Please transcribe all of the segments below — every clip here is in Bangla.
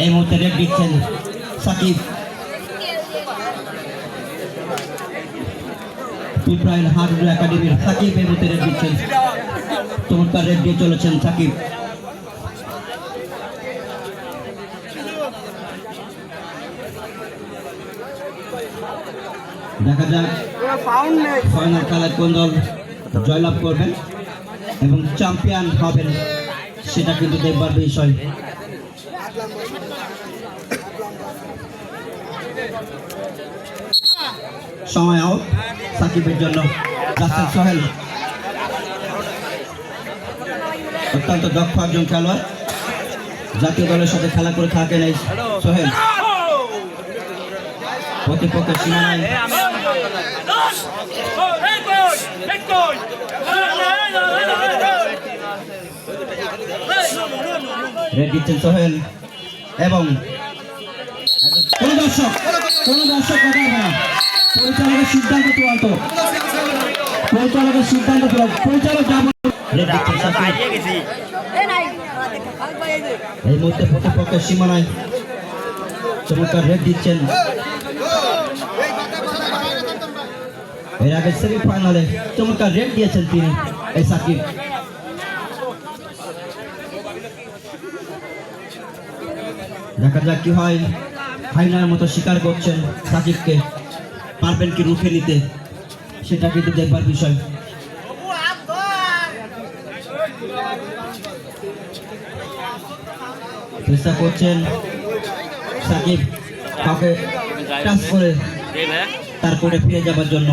এই মুহূর্তে রেড দিচ্ছেন সাকিব। পিপ্রাইল হার্ডওয়্যার একাডেমির সাকিব এই মুহূর্তে রেড দিচ্ছেন। চমৎকার রেড দিয়ে চলেছেন সাকিব। দেখা যাক ফাইনাল খেলায় কোন দল জয়লাভ করবেন এবং চ্যাম্পিয়ন হবেন, সেটা কিন্তু দেখবার বিষয়। সময় আউট সাকিবের জন্য। রাসেল সোহেল অত্যন্ত দক্ষ একজন খেলোয়াড়, জাতীয় দলের সাথে খেলা করে থাকেন এই সোহেল। প্রতিপক্ষের সীমানায় রেড দিচ্ছেন সোহেল এবং কোন দর্শক কথা না, পরিচালকের সিদ্ধান্ত চূড়ান্ত, পরিচালকের সিদ্ধান্ত চূড়ান্ত, পরিচালক রেড দিচ্ছেন সাকিব। এই মুহূর্তে প্রতিপক্ষের সীমানায় চমৎকার রেড দিচ্ছেন। এর আগে সেমিফাইনালে চমৎকার রেড দিয়েছেন তিনি এই সাকিব। দেখা যাক কি হয়। ফাইনালের মতো স্বীকার করছেন সাকিবকে, পারবেন কি রুখে নিতে, সেটা কিন্তু দেখবার বিষয়। চেষ্টা করছেন সাকিব কাউকে টাচ করে তার কোর্টে ফিরে যাবার জন্য।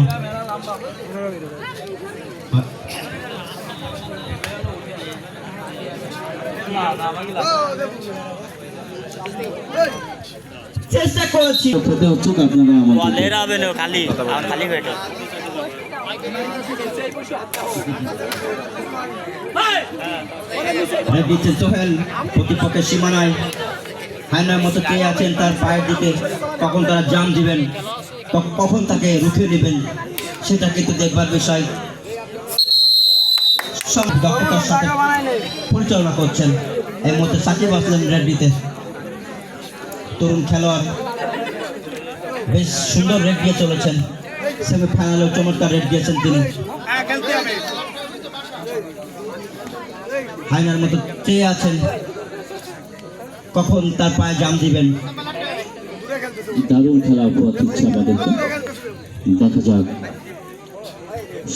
চেষ্টা করেছি সোহেল প্রতিপক্ষের সীমানায় হায়নার মতো চেয়ে আছেন তার পায়ের দিকে, কখন তারা জাম দিবেন, কখন তাকে রুখে নেবেন, সেটা কিন্তু দেখবার বিষয়। সব দক্ষতার সাথে পরিচালনা করছেন এর মধ্যে সাকিব আসলেন রেড্ডিতে, তরুণ খেলোয়াড়, বেশ সুন্দর রেড দিয়ে চলেছেন। সেমিফাইনালেও চমৎকার রেড দিয়েছেন তিনি। হায়নার মতো চেয়ে আছেন কখন তার পায়ে জাম দিবেন। দারুণ খেলা উপহার দিচ্ছে আমাদেরকে। দেখা যাক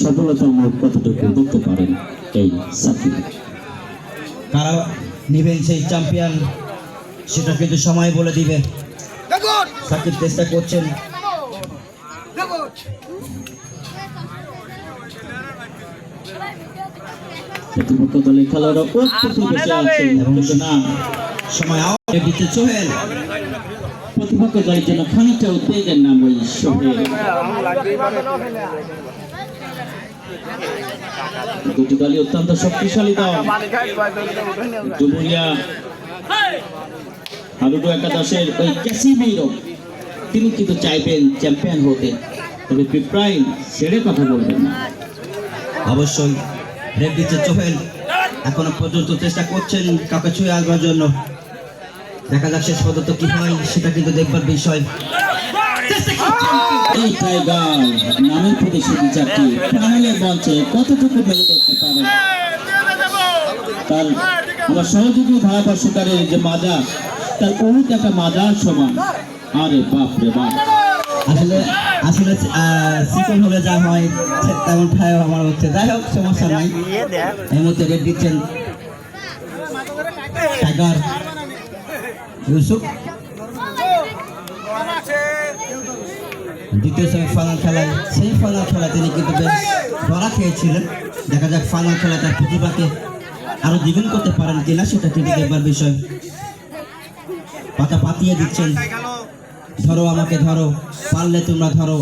সফলতার মোট কতটুকু দেখতে পারেন এই সাকিব। কারা নিবেন সেই চ্যাম্পিয়ন, সেটা কিন্তু সময় বলে দিবে। সাকিব চেষ্টা করছেন, প্রতিপক্ষ দলের খেলোয়াড়রা বসে আছেন এবং না সময় দিতে সোহেল। প্রতিপক্ষ দলের জন্য খানিকটা উদ্বেগের নাম ওই সোহেল। দুটি দলই অত্যন্ত শক্তিশালী দল। ডুমুরিয়া হাডুডু একাদশের ওই ক্যাসিমিরো তিনি কিন্তু চাইবেন চ্যাম্পিয়ন হতে, তবে পিপ্রাইল ছেড়ে কথা বলবেন না। অবশ্যই রেড দিচ্ছে সোহেল, এখনো পর্যন্ত চেষ্টা করছেন কাউকে ছুঁয়ে আসবার জন্য। দেখা যাক শেষ পর্যন্ত কি হয়, সেটা কিন্তু দেখবার বিষয়। এই টাইগার নামের প্রতিশ্রুতি চারটি ফাইনালের মঞ্চে কতটুকু মেলে ধরতে পারে তার আমার সহযোগী ধারাভাষ্যকারের যে মাজা, তার বহুত একটা মাজার সমান। আরে বাপ রে বাপ, আসলে আসলে চিকন হলে যা হয় তেমন খায় আমার হচ্ছে। যাই হোক, সমস্যা নাই। এই মুহূর্তে রেড দিচ্ছেন টাইগার ইউসুফ। দ্বিতীয় সেমিফাইনাল খেলায় তিনি কিন্তু বেশ ধরা খেয়েছিলেন। দেখা যাক ফাইনাল খেলা তার প্রতিভাকে আরো দ্বিগুণ করতে পারেন কিনা, সেটা কিন্তু দেখবার বিষয়। পাতা পাতিয়ে দিচ্ছেন, ধরো আমাকে ধরো, পারলে তোমরা ধরো,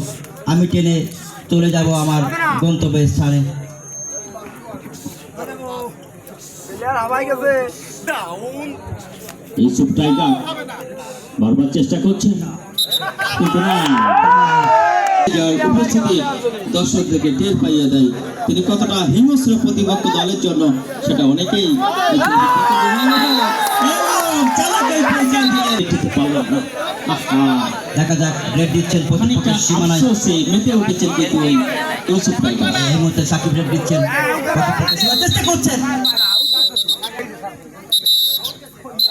আমি টেনে চলে যাব আমার গন্তব্যের স্থানে। ইউসুফ টাইগার বারবার চেষ্টা করছেন কিন্তু না, উপস্থিতি দর্শকদেরকে টের পাইয়ে দেয় তিনি কতটা হিংস্র প্রতিপক্ষ দলের জন্য, সেটা অনেকেই এটিতে পারলাম না। আহা, দেখা যাক রেড দিচ্ছেন খানিকটা প্রতিপক্ষের সীমানায়। আফসোসে মেতে উঠেছেন কিন্তু ওই ইউসুফ টাইগার। এই মুহূর্তে সাকিব রেড দিচ্ছেন প্রতিপক্ষের সীমানায়, চেষ্টা করছেন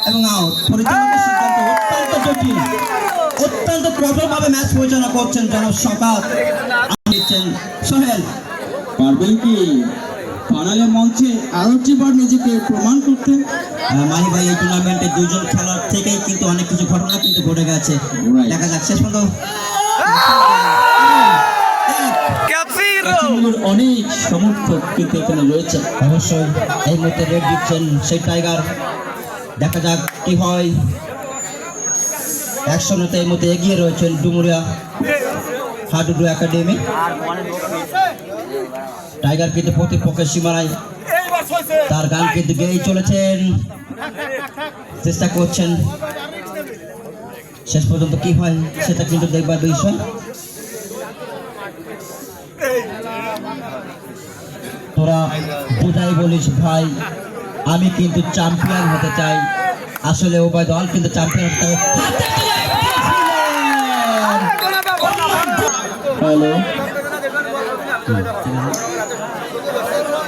এবং আউট। পরিচালকের সিদ্ধান্ত অত্যন্ত জটিল, অত্যন্ত প্রবলভাবে ম্যাচ পরিচালনা করছেন যেন শওকত দিচ্ছেন সোহেল। পারবেন কি ফাইনালের মঞ্চে আরো যেবার নিজেকে প্রমাণ করতে? মাহি ভাই, এই টুর্নামেন্টে দুজন খেলার থেকেই কিন্তু অনেক কিছু ঘটনা কিন্তু ঘটে গেছে। Right. দেখা যাক শেষ পর্যন্ত কাশ্মীরের অনেক সমর্থক কিন্তু এখানে রয়েছে। অবশ্যই এই মুহূর্তে রেড দিচ্ছেন সেই টাইগার। দেখা যাক কি হয়। 100 এই মুহূর্তে এগিয়ে রয়েছেন ডুমুরিয়া হাডুডু একাডেমি। টাইগার কিন্তু প্রতিপক্ষের সীমানায় তার গান কিন্তু গেয়েই চলেছেন, চেষ্টা করছেন। শেষ পর্যন্ত কি হয় সেটা কিন্তু দেখবার বিষয়। তোরা বুঝাই বলিস ভাই, আমি কিন্তু চ্যাম্পিয়ন হতে চাই। আসলে উভয় দল কিন্তু চ্যাম্পিয়ন হতে চায়। হ্যালো,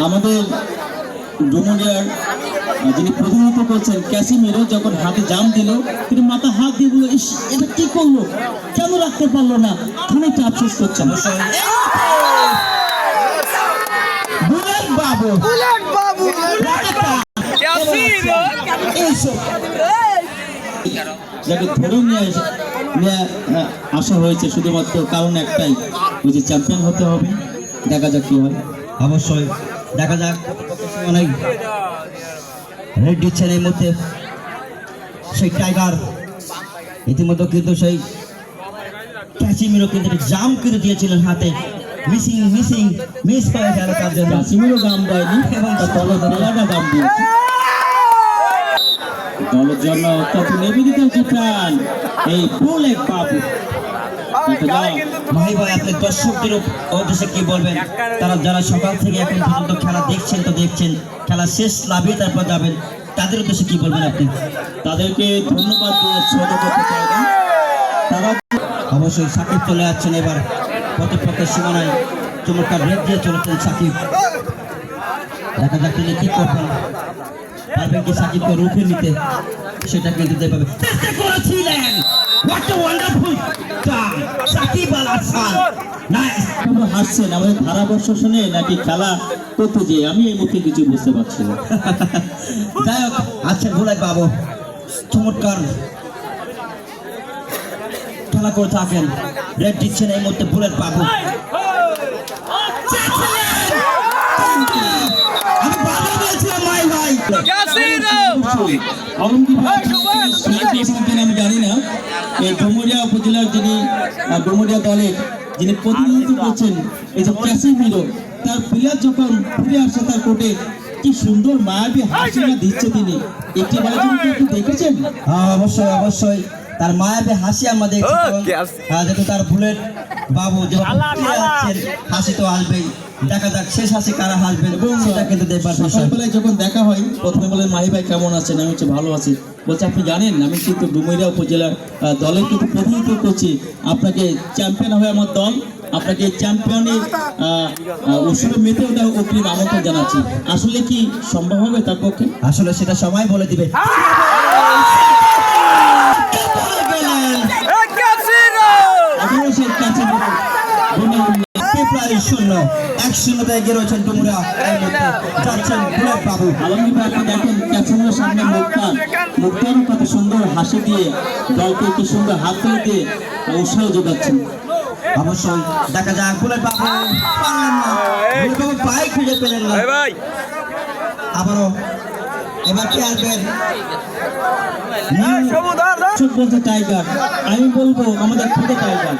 আমাদের ডুমুরিয়ার যিনি প্রতিনিধিত্ব করছেন ক্যাসিমিরো যখন হাতে জাম দিল, তিনি মাথা হাত দিয়ে বলল, ইস এটা কি করলো, কেন রাখতে পারলো না, খানিকটা আফসোস করছেন। বুলেট বাবু, যাকে ধরে নিয়ে আসা হয়েছে শুধুমাত্র কারণ একটাই, ওই যে চ্যাম্পিয়ন হতে হবে। দেখা যাক কি হয়। অবশ্যই দেখা যাক। অনেক রেড দিচ্ছেন এই মুহূর্তে সেই টাইগার। ইতিমধ্যে কিন্তু সেই ক্যাসিমিরো কিন্তু জাম কিন্তু দিয়েছিলেন হাতে, মিস হয়ে গেল তার জন্য। কাশ্মীরও দাম দেয়নি এবং দলটা দাম দিয়েছে। দলের জন্য অত্যন্ত নিবেদিত জিতান এই বুলেট বাবু। ভাই ভাই, আপনি দর্শকদের উদ্দেশ্যে কি বলবেন? তারা যারা সকাল থেকে এখন পর্যন্ত খেলা দেখছেন তো দেখছেন, খেলা শেষ লাভিয়ে তারপর যাবেন, তাদের উদ্দেশ্যে কি বলবেন আপনি? তাদেরকে ধন্যবাদ দিয়ে ছোট করতে চাই না। তারা অবশ্যই সাকিব চলে যাচ্ছেন এবার প্রতিপক্ষের সীমানায়, চমৎকার রেড দিয়ে চলেছেন সাকিব। দেখা যাক তিনি কি করবেন, পারবেন কি সাকিবকে রুখে নিতে, সেটা কিন্তু দেখতে পাবে। চেষ্টা করেছিলেন, what a wonderful turn Shakib Al Hasan. Nice. আপনারা হাসছেন আমাদের ধারাবর্ষ শুনে নাকি খেলা করতে যে? আমি এই মুখে কিছু বুঝতে পারছি না। যাই হোক, আচ্ছা বুলেট বাবু চমৎকার খেলা করে থাকেন। রেড দিচ্ছেন এই মুহূর্তে বুলেট বাবু। আমি বাধা দিয়েছিলাম ভাই ভাই। আমি জানি না এই ডুমুরিয়া উপজেলার যিনি ডুমুরিয়া দলের যিনি প্রতিনিধিত্ব করছেন, এই যে ক্যাসিমিরো, তার প্লেয়ার যখন ফিরে আসছে তার কোর্টে, কি সুন্দর মায়াবী হাসি না দিচ্ছে তিনি। একটি বাজনকে একটু দেখেছেন? অবশ্যই অবশ্যই, তার মায়াবী হাসি আমরা দেখছি। যেহেতু তার বুলেট বাবু যেভাবে ফিরে আসছেন, হাসি তো আসবেই। দেখা যাক শেষ হাসি কারা হাসবেন এবং সেটা কিন্তু দেখবার বিষয়। সকালবেলায় যখন দেখা হয় প্রথমে বলেন, মাহি ভাই কেমন আছেন? আমি হচ্ছে ভালো আছি। বলছে আপনি জানেন আমি কিন্তু ডুমুরিয়া উপজেলার দলের কিন্তু প্রতিনিধিত্ব করছি, আপনাকে চ্যাম্পিয়ন হয়ে আমার দল আপনাকে চ্যাম্পিয়নের উৎসবে মেতে ওটা অগ্রিম আমন্ত্রণ জানাচ্ছি। আসলে কি সম্ভব হবে তার পক্ষে? আসলে সেটা সময় বলে দিবে। শূন্য 1-0 এগিয়ে রয়েছেন ডুমুরিয়া। এই মুহূর্তে যাচ্ছেন বুলেট বাবু। আলমগীর ভাই, আপনি দেখেন ক্যাসিমিরোর সামনে মুক্তার কত সুন্দর হাসি দিয়ে দলকে কি সুন্দর হাত তুলে দিয়ে উৎসাহ যোগাচ্ছেন। অবশ্যই দেখা যাক বুলেট বাবু পারলেন না, বুলেট বাবু পায়ে খুঁজে পেলেন না। আবারও এবার কে আসবেন? ছোট বলছে টাইগার, আমি বলবো আমাদের খুদে টাইগার।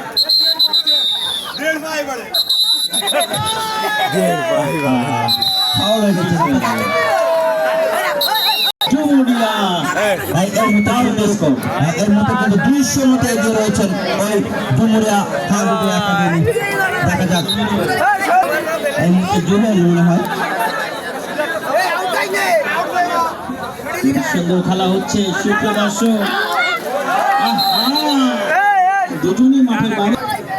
ফাউল হয়ে গেছে। ডুমুরিয়া এর মধ্যে কিন্তু 200 মতো এগিয়ে রয়েছেন ওই ডুমুরিয়া হাডুডু একাডেমি। দেখা যাক এই মুহূর্তে জুবেল মনে হয়। সুন্দর খেলা হচ্ছে সুপ্রিয় দর্শক। দুজনই মাঠের বাইরে।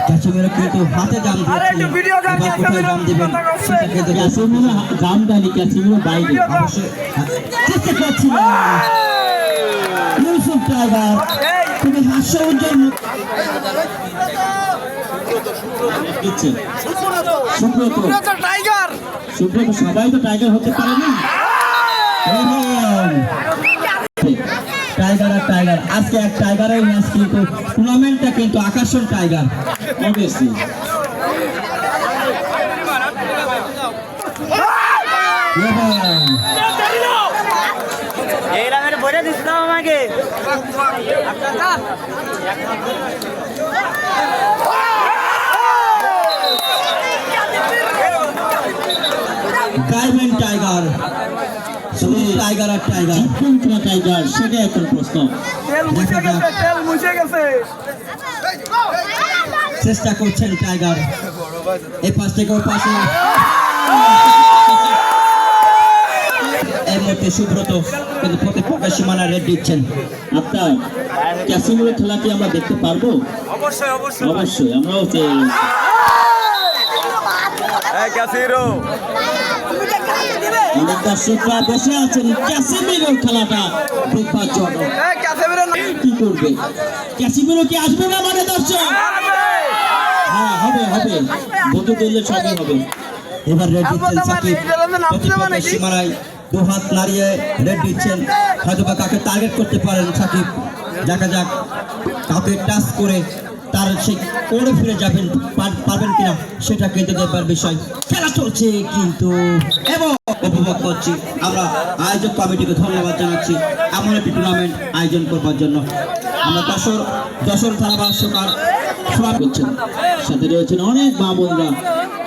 ক্যাসিমিরো কিন্তু হাতে জাম দিয়েছিলেন, এবার কোথায় জাম দিবেন সেটা কিন্তু ক্যাসিমিরো জাম দেয়নি, ক্যাসিমিরো বাইরে। অবশ্যই চেষ্টা করছিলেন ইউসুফ টাইগার, খুবই হাস্য উজ্জ্বল দিচ্ছে সুব্রত। সুব্রত সবাই তো টাইগার হতে পারে না। টাইগার আর টাইগার, আজকে এক টাইগারের ম্যাচ, কিন্তু টুর্নামেন্টটা কিন্তু আকর্ষণ টাইগার অবশ্যই। এই রামের বলে দিছিলাম আমাকে গাইবেন টাইগার, শুধু টাইগার আর টাইগার, জিতবেন কিনা টাইগার সেটা এখন প্রশ্ন। তেল মুছে গেছে চেষ্টা করছেন টাইগার, এই পাশ থেকে ওই পাশে। এই মুহূর্তে সুব্রত কিন্তু প্রতিপক্ষের সীমানা রেড দিচ্ছেন। আপনার ক্যাসিমিরো খেলা কি আমরা দেখতে পারবো? অবশ্যই অবশ্যই অবশ্যই, আমরাও চেয়ে রয়েছি। অনেক দর্শকরা বসে আছেন ক্যাসিমিরো খেলাটা দেখবার জন্য। কি করবে ক্যাসিমিরো, কি আসবে না মানে দর্শক? হ্যাঁ, হবে হবে, বন্ধু দলের সঙ্গে হবে। এবার রেড দিচ্ছেন সাকিব, প্রতিপক্ষের সীমানায় দু হাত নাড়িয়ে রেড দিচ্ছেন, হয়তো বা কাকে টার্গেট করতে পারেন সাকিব। দেখা যাক কাউকে টাচ করে তার সেই কোণে ফিরে যাবেন পারবেন কিনা সেটা কিন্তু দেখবার বিষয়। খেলা চলছে কিন্তু, এবং উপভোগ করছি আমরা। আয়োজক কমিটিকে ধন্যবাদ জানাচ্ছি এমন একটি টুর্নামেন্ট আয়োজন করবার জন্য। আমরা দশর ধারাভাষ্যকার সভা করছেন, সাথে রয়েছেন অনেক মা বোনরা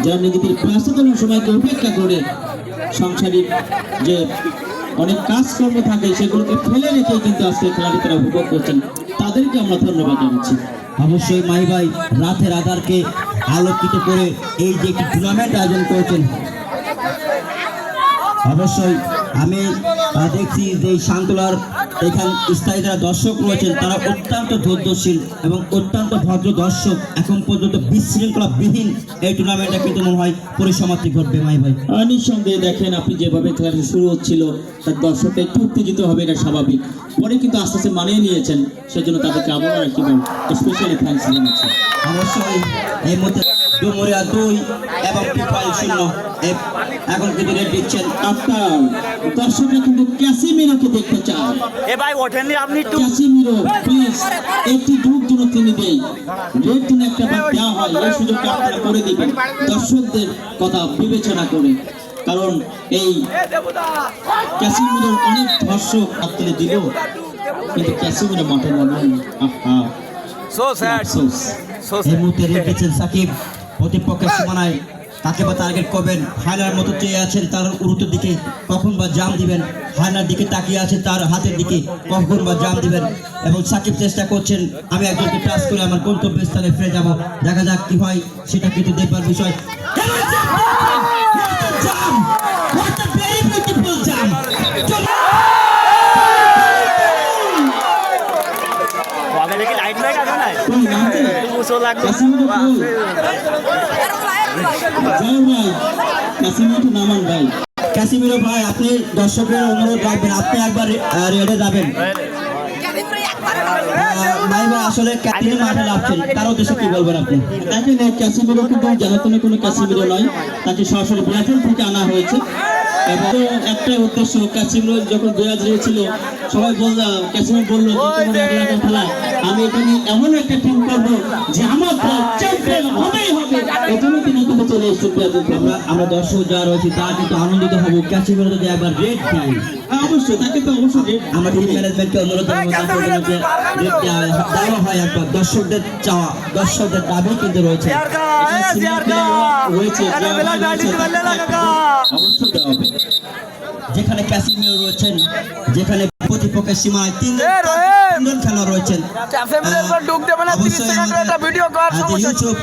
যারা নিজেদের ব্যস্ততম সময়কে উপেক্ষা করে সংসারিক যে অনেক কাজকর্ম থাকে সেগুলোকে ফেলে রেখে কিন্তু আজকে খেলাটি তারা উপভোগ করছেন, তাদেরকে আমরা ধন্যবাদ জানাচ্ছি। অবশ্যই মাই ভাই রাতের আধারকে আলোকিত করে এই যে একটি টুর্নামেন্ট আয়োজন করেছেন, অবশ্যই আমি দেখছি যে এই শান্তলার এখানে স্থায়ী যারা দর্শক রয়েছেন তারা অত্যন্ত ধৈর্যশীল এবং অত্যন্ত ভদ্র দর্শক। এখন পর্যন্ত বিশৃঙ্খলাবিহীন এই টুর্নামেন্টটা কিন্তু মনে হয় পরিসমাপ্তি ঘটবে মাই ভাই। নিঃসন্দেহে দেখেন আপনি যেভাবে খেলাটি শুরু হচ্ছিল তার দর্শকটা একটু উত্তেজিত হবে, এটা স্বাভাবিক। পরে কিন্তু আস্তে আস্তে মানিয়ে নিয়েছেন, সেজন্য তাদেরকে আবার একটি স্পেশালি থ্যাঙ্কস জানাচ্ছি। অবশ্যই এই মধ্যে ডুমুরিয়া 2 এবং পিপাইল 0 এখন কিন্তু রেড দিচ্ছেন। আপনার দর্শকরা কিন্তু ক্যাসিমিরোকে দেখতে চান। এ ভাই ওঠেননি আপনি একটু ক্যাসিমিরো প্লিজ একটি যুগ যেন তিনি দেই, রেড যেন একটা বার দেওয়া হয়, এই সুযোগটা আপনারা করে দিবেন দর্শকদের কথা বিবেচনা করে। কারণ এই ক্যাসিমিরোর অনেক দর্শক হাততালি দিল, কিন্তু ক্যাসিমিরো মাঠে নামেন। সো স্যাড এই মুহূর্তে রেড দিচ্ছেন সাকিব, প্রতিপক্ষের সীমানায় তাকে বা টার্গেট করবেন। হায়নার মতো চেয়ে আছেন তার উরুতের দিকে, কখন বা জাম দিবেন। হায়নার দিকে তাকিয়ে আছে তার হাতের দিকে, কখন বা জাম দিবেন। এবং সাকিব চেষ্টা করছেন আমি একজনকে টাচ করে আমার গন্তব্যস্থানে ফিরে যাব। দেখা যাক কি হয়, সেটা কিন্তু দেখবার বিষয়। আগে দেখি লাইট লাইট আছে না কই নামতে মুসো লাগলো ক্যাসিমিরো কই? জয় ভাই, ক্যাসিমিরো নামান ভাই। ক্যাসিমিরো ভাই, আপনি দর্শকের অনুরোধ রাখবেন, আপনি একবার রেডে যাবেন। ভাই ভাই আসলে ক্যাপ্টেন মাঠে নামছেন, তার উদ্দেশ্যে কি বলবেন আপনি? দেখেন এই ক্যাসিমিরো কিন্তু জ্বালাতনে কোনো ক্যাসিমিরো নয়, তাকে সরাসরি ব্রাজিল থেকে আনা হয়েছে। এবং একটাই উদ্দেশ্য, ক্যাসিমিরো যখন ব্রাজিল ছিল সবাই ক্যাসিমিরো বললো খেলা আমি এখানে এমন একটা টিম করবো যে আমার চ্যাম্পিয়ন হবেই হবে, এই জন্য তিনি কিন্তু চলে এসেছেন ব্রাজিল থেকে। আমরা দর্শক যারা রয়েছে তারা কিন্তু আনন্দিত হব ক্যাসিমিরো যদি একবার রেড দেয়। অবশ্যই তাকে তো অবশ্যই রেড আমরা টিম ম্যানেজমেন্টকে অনুরোধ জানাবো তাকে রেড দেওয়া হয় একবার। দর্শকদের চাওয়া, দর্শকদের দাবি কিন্তু রয়েছে। রয়েছে অবশ্যই দেওয়া হবে। যেখানে ক্যাসিমিরো রয়েছেন, যেখানে প্রতিপক্ষের সীমায় তিনজন খেলোয়াড় রয়েছেন, অবশ্যই আমাদের ইউটিউব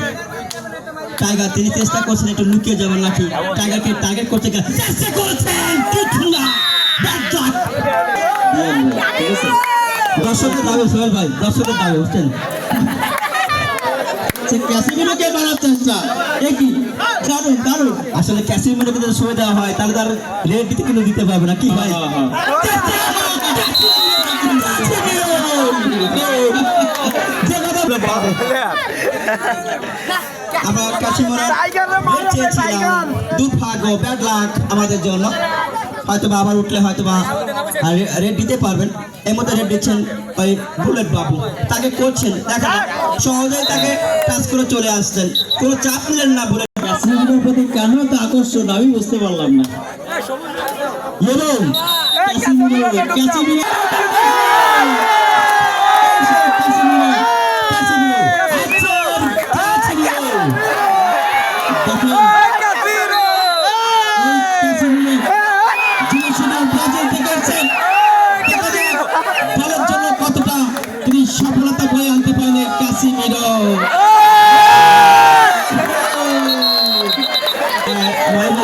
টাইগার তিনি চেষ্টা করছেন একটু লুকিয়ে যাবেন নাকি, টাইগারকে টার্গেট করতে গেলে চেষ্টা করছেন কিছু না। দর্শকের দাবি সোহেল ভাই, দর্শকের দাবি বুঝছেন। সে ক্যাসিমিরোকে মারার চেষ্টা, একই দারুণ দারুণ। আসলে ক্যাসিমিরোকে যদি ছুঁয়ে দেওয়া হয় তাহলে তার রেড দিতে কিন্তু দিতে পারবে না, কি ভাই? আমরা ক্যাসিমিরোর red চেয়েছিলাম, দুর্ভাগ্য, ব্যাড লাক আমাদের জন্য। হয়তোবা আবার উঠলে হয়তোবা রেড দিতে পারবেন। এর মধ্যে রেড দিচ্ছেন ওই বুলেট বাবু, তাকে করছেন দেখা যাক, সহজেই তাকে টাচ করে চলে আসছেন, কোনো চাপ নিলেন না বুলেট। ক্যাসিমিরোর প্রতি কেন এত আকর্ষণ আমি বুঝতে পারলাম না। এবং ক্যাসিমিরো ক্যাসিমিরো দলের জন্য কতটা তিনি সফলতা বয়ে আনতে পারেন ক্যাসিমিরো।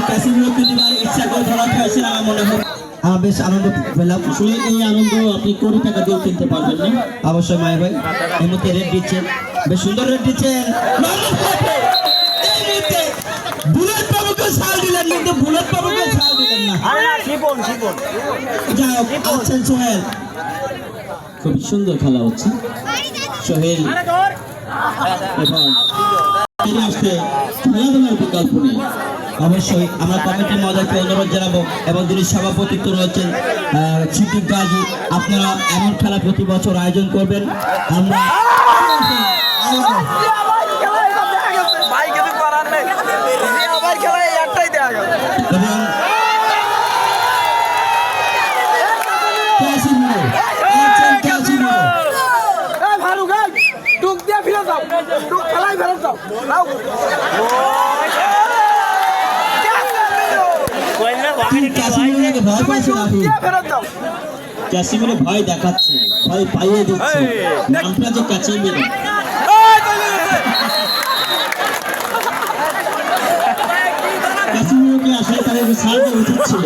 ক্যাসিমিরো কিন্তু ইচ্ছা করে ধরা হয়েছে আমার মনে হয়। আমার বেশ আনন্দ পেলাম। আসলে এই আনন্দ আপনি কোটি টাকা দিয়েও কিনতে পারবেন না। অবশ্যই মাই ভাই এই মুহূর্তে রেড দিচ্ছেন, বেশ সুন্দর রেড দিচ্ছেন। বুলেট বাবুকে ছাড় দিলেন, কিন্তু বুলেট বাবুকে ছাড় দিলেন না। আরে না, শিপন যাই হোক, আছেন সোহেল। খুব সুন্দর খেলা হচ্ছে। সোহেল এবং ফিরে আসতে খেলাধুলার বিকল্প নেই। অবশ্যই আমরা কমিটির মহোদয়কে অনুরোধ জানাবো এবং যিনি সভাপতিত্ব রয়েছেন সিদ্দিক গাজী, আপনারা এমন খেলা প্রতি বছর আয়োজন করবেন। আমরা এবং ক্যাসিমিরোকে ভয় পাচ্ছে না, ক্যাসিমিরো ভয় দেখাচ্ছে, ভয় পাইয়ে দিচ্ছে। নামটা যে ক্যাসিমিরো। ক্যাসিমিরোকে আসলে তাদের ছাড় দেওয়া উচিত ছিল।